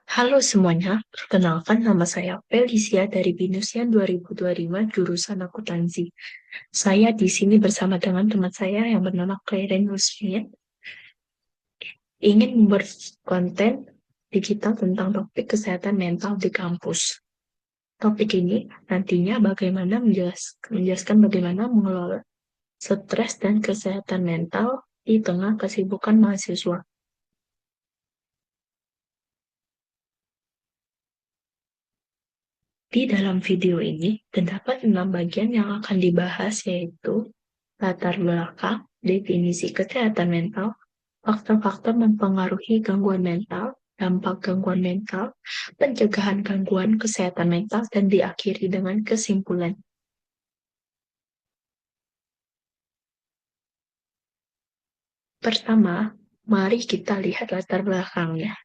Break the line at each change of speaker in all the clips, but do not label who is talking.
Halo semuanya, perkenalkan nama saya Felicia dari Binusnya 2025 jurusan akuntansi. Saya di sini bersama dengan teman saya yang bernama Claire Nusfian, ingin membuat konten digital tentang topik kesehatan mental di kampus. Topik ini nantinya bagaimana menjelaskan bagaimana mengelola stres dan kesehatan mental di tengah kesibukan mahasiswa. Di dalam video ini, terdapat 6 bagian yang akan dibahas, yaitu latar belakang, definisi kesehatan mental, faktor-faktor mempengaruhi gangguan mental, dampak gangguan mental, pencegahan gangguan kesehatan mental, dan diakhiri dengan kesimpulan. Pertama, mari kita lihat latar belakangnya.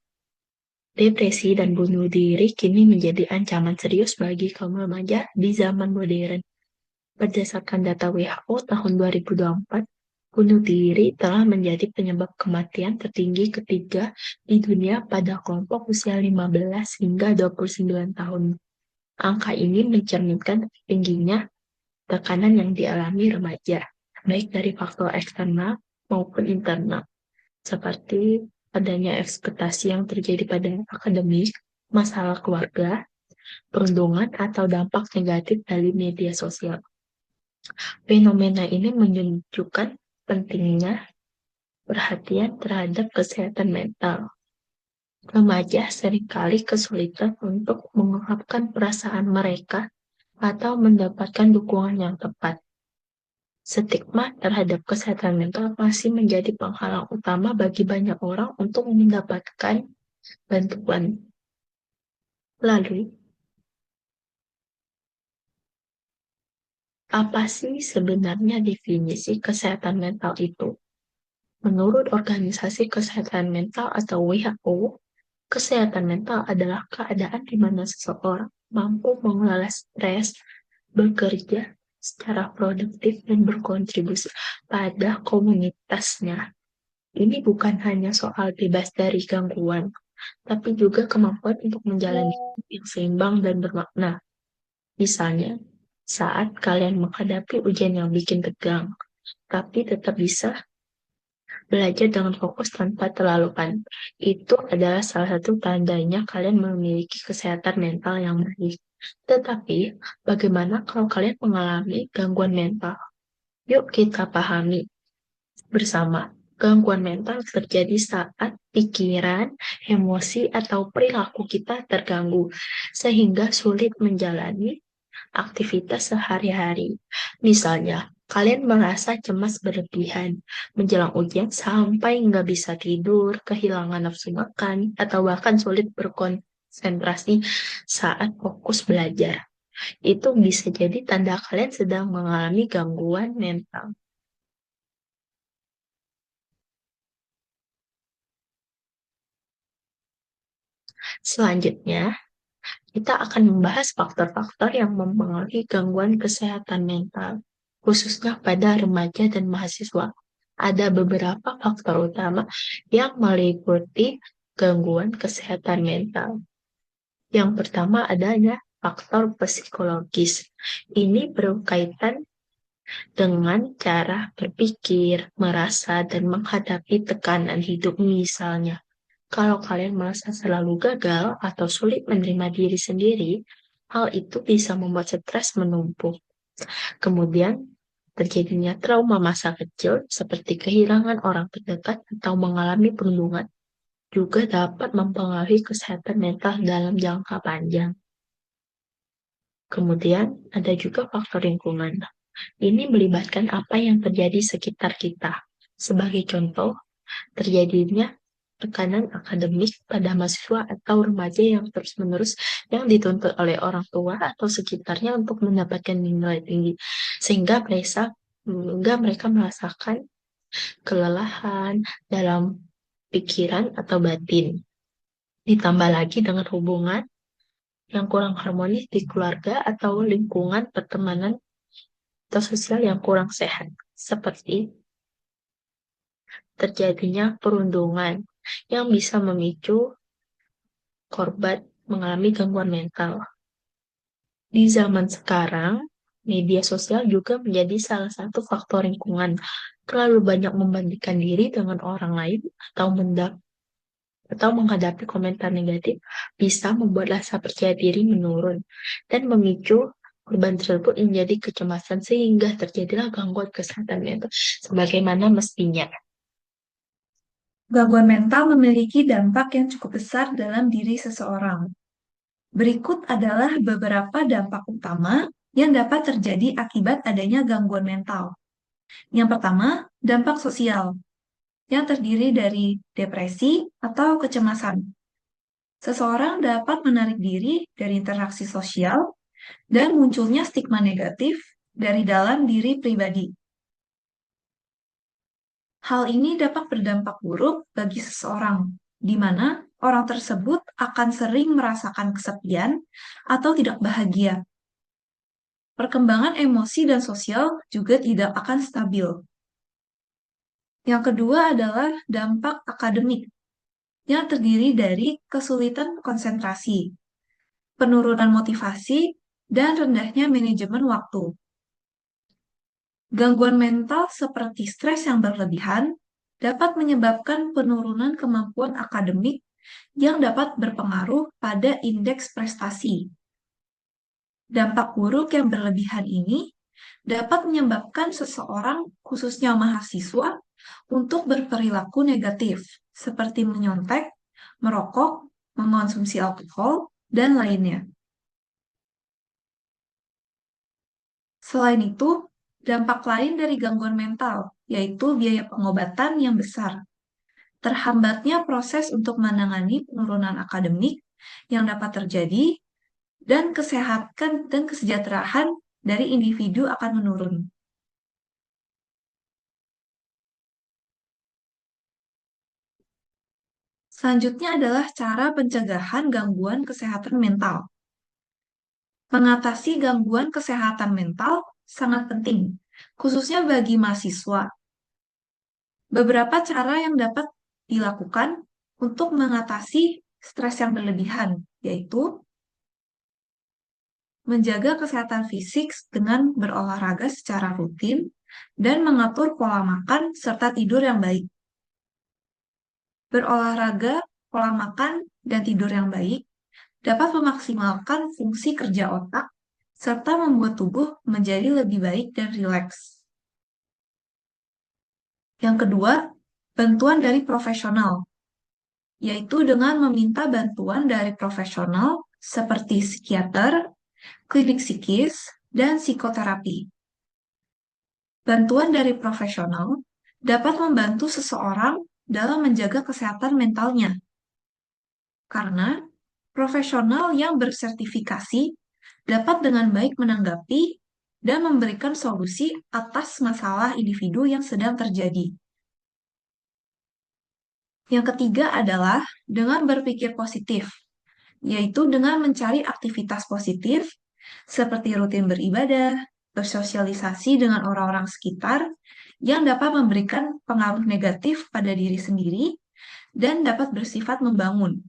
Depresi dan bunuh diri kini menjadi ancaman serius bagi kaum remaja di zaman modern. Berdasarkan data WHO tahun 2024, bunuh diri telah menjadi penyebab kematian tertinggi ketiga di dunia pada kelompok usia 15 hingga 29 tahun. Angka ini mencerminkan tingginya tekanan yang dialami remaja, baik dari faktor eksternal maupun internal, seperti adanya ekspektasi yang terjadi pada akademik, masalah keluarga, perundungan, atau dampak negatif dari media sosial. Fenomena ini menunjukkan pentingnya perhatian terhadap kesehatan mental. Remaja seringkali kesulitan untuk mengungkapkan perasaan mereka atau mendapatkan dukungan yang tepat. Stigma terhadap kesehatan mental masih menjadi penghalang utama bagi banyak orang untuk mendapatkan bantuan. Lalu, apa sih sebenarnya definisi kesehatan mental itu? Menurut Organisasi Kesehatan Mental atau WHO, kesehatan mental adalah keadaan di mana seseorang mampu mengelola stres, bekerja secara produktif, dan berkontribusi pada komunitasnya. Ini bukan hanya soal bebas dari gangguan, tapi juga kemampuan untuk menjalani hidup yang seimbang dan bermakna. Misalnya, saat kalian menghadapi ujian yang bikin tegang, tapi tetap bisa belajar dengan fokus tanpa terlalu panik. Itu adalah salah satu tandanya kalian memiliki kesehatan mental yang baik. Tetapi, bagaimana kalau kalian mengalami gangguan mental? Yuk kita pahami bersama. Gangguan mental terjadi saat pikiran, emosi, atau perilaku kita terganggu, sehingga sulit menjalani aktivitas sehari-hari. Misalnya, kalian merasa cemas berlebihan menjelang ujian sampai nggak bisa tidur, kehilangan nafsu makan, atau bahkan sulit berkonsentrasi saat fokus belajar. Itu bisa jadi tanda kalian sedang mengalami gangguan mental. Selanjutnya, kita akan membahas faktor-faktor yang mempengaruhi gangguan kesehatan mental, khususnya pada remaja dan mahasiswa. Ada beberapa faktor utama yang meliputi gangguan kesehatan mental. Yang pertama adalah faktor psikologis. Ini berkaitan dengan cara berpikir, merasa, dan menghadapi tekanan hidup misalnya. Kalau kalian merasa selalu gagal atau sulit menerima diri sendiri, hal itu bisa membuat stres menumpuk. Kemudian, terjadinya trauma masa kecil seperti kehilangan orang terdekat atau mengalami perundungan juga dapat mempengaruhi kesehatan mental dalam jangka panjang. Kemudian, ada juga faktor lingkungan. Ini melibatkan apa yang terjadi sekitar kita. Sebagai contoh, terjadinya tekanan akademik pada mahasiswa atau remaja yang terus-menerus yang dituntut oleh orang tua atau sekitarnya untuk mendapatkan nilai tinggi, sehingga mereka merasakan kelelahan dalam pikiran atau batin. Ditambah lagi dengan hubungan yang kurang harmonis di keluarga atau lingkungan pertemanan atau sosial yang kurang sehat, seperti terjadinya perundungan yang bisa memicu korban mengalami gangguan mental. Di zaman sekarang, media sosial juga menjadi salah satu faktor lingkungan. Terlalu banyak membandingkan diri dengan orang lain atau menghadapi komentar negatif bisa membuat rasa percaya diri menurun dan memicu korban tersebut menjadi kecemasan sehingga terjadilah gangguan kesehatan mental sebagaimana mestinya.
Gangguan mental memiliki dampak yang cukup besar dalam diri seseorang. Berikut adalah beberapa dampak utama yang dapat terjadi akibat adanya gangguan mental. Yang pertama, dampak sosial, yang terdiri dari depresi atau kecemasan. Seseorang dapat menarik diri dari interaksi sosial dan munculnya stigma negatif dari dalam diri pribadi. Hal ini dapat berdampak buruk bagi seseorang, di mana orang tersebut akan sering merasakan kesepian atau tidak bahagia. Perkembangan emosi dan sosial juga tidak akan stabil. Yang kedua adalah dampak akademik, yang terdiri dari kesulitan konsentrasi, penurunan motivasi, dan rendahnya manajemen waktu. Gangguan mental seperti stres yang berlebihan dapat menyebabkan penurunan kemampuan akademik yang dapat berpengaruh pada indeks prestasi. Dampak buruk yang berlebihan ini dapat menyebabkan seseorang, khususnya mahasiswa, untuk berperilaku negatif, seperti menyontek, merokok, mengonsumsi alkohol, dan lainnya. Selain itu, dampak lain dari gangguan mental, yaitu biaya pengobatan yang besar. Terhambatnya proses untuk menangani penurunan akademik yang dapat terjadi, dan kesehatan dan kesejahteraan dari individu akan menurun. Selanjutnya adalah cara pencegahan gangguan kesehatan mental. Mengatasi gangguan kesehatan mental sangat penting, khususnya bagi mahasiswa. Beberapa cara yang dapat dilakukan untuk mengatasi stres yang berlebihan, yaitu menjaga kesehatan fisik dengan berolahraga secara rutin dan mengatur pola makan serta tidur yang baik. Berolahraga, pola makan, dan tidur yang baik dapat memaksimalkan fungsi kerja otak serta membuat tubuh menjadi lebih baik dan rileks. Yang kedua, bantuan dari profesional, yaitu dengan meminta bantuan dari profesional seperti psikiater, klinik psikis, dan psikoterapi. Bantuan dari profesional dapat membantu seseorang dalam menjaga kesehatan mentalnya, karena profesional yang bersertifikasi dapat dengan baik menanggapi dan memberikan solusi atas masalah individu yang sedang terjadi. Yang ketiga adalah dengan berpikir positif, yaitu dengan mencari aktivitas positif seperti rutin beribadah, bersosialisasi dengan orang-orang sekitar yang dapat memberikan pengaruh negatif pada diri sendiri dan dapat bersifat membangun.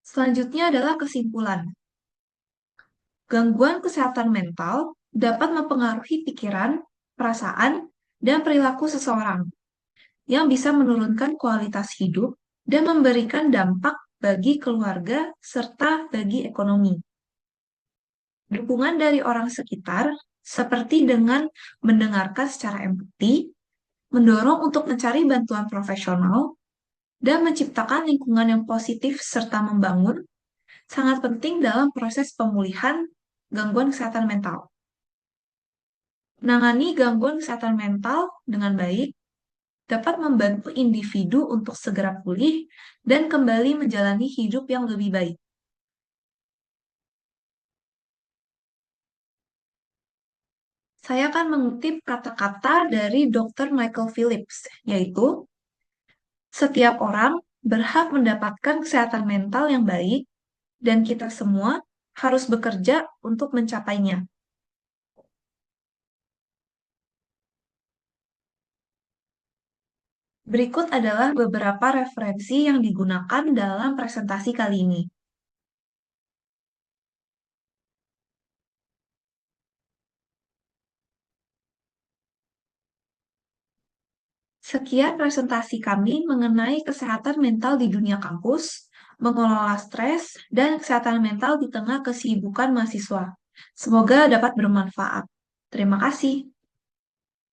Selanjutnya adalah kesimpulan. Gangguan kesehatan mental dapat mempengaruhi pikiran, perasaan, dan perilaku seseorang yang bisa menurunkan kualitas hidup dan memberikan dampak bagi keluarga serta bagi ekonomi. Dukungan dari orang sekitar, seperti dengan mendengarkan secara empati, mendorong untuk mencari bantuan profesional, dan menciptakan lingkungan yang positif serta membangun, sangat penting dalam proses pemulihan gangguan kesehatan mental. Menangani gangguan kesehatan mental dengan baik dapat membantu individu untuk segera pulih dan kembali menjalani hidup yang lebih baik. Saya akan mengutip kata-kata dari Dr. Michael Phillips, yaitu, setiap orang berhak mendapatkan kesehatan mental yang baik, dan kita semua harus bekerja untuk mencapainya. Berikut adalah beberapa referensi yang digunakan dalam presentasi kali ini. Sekian presentasi kami mengenai kesehatan mental di dunia kampus, mengelola stres, dan kesehatan mental di tengah kesibukan mahasiswa. Semoga dapat bermanfaat. Terima kasih.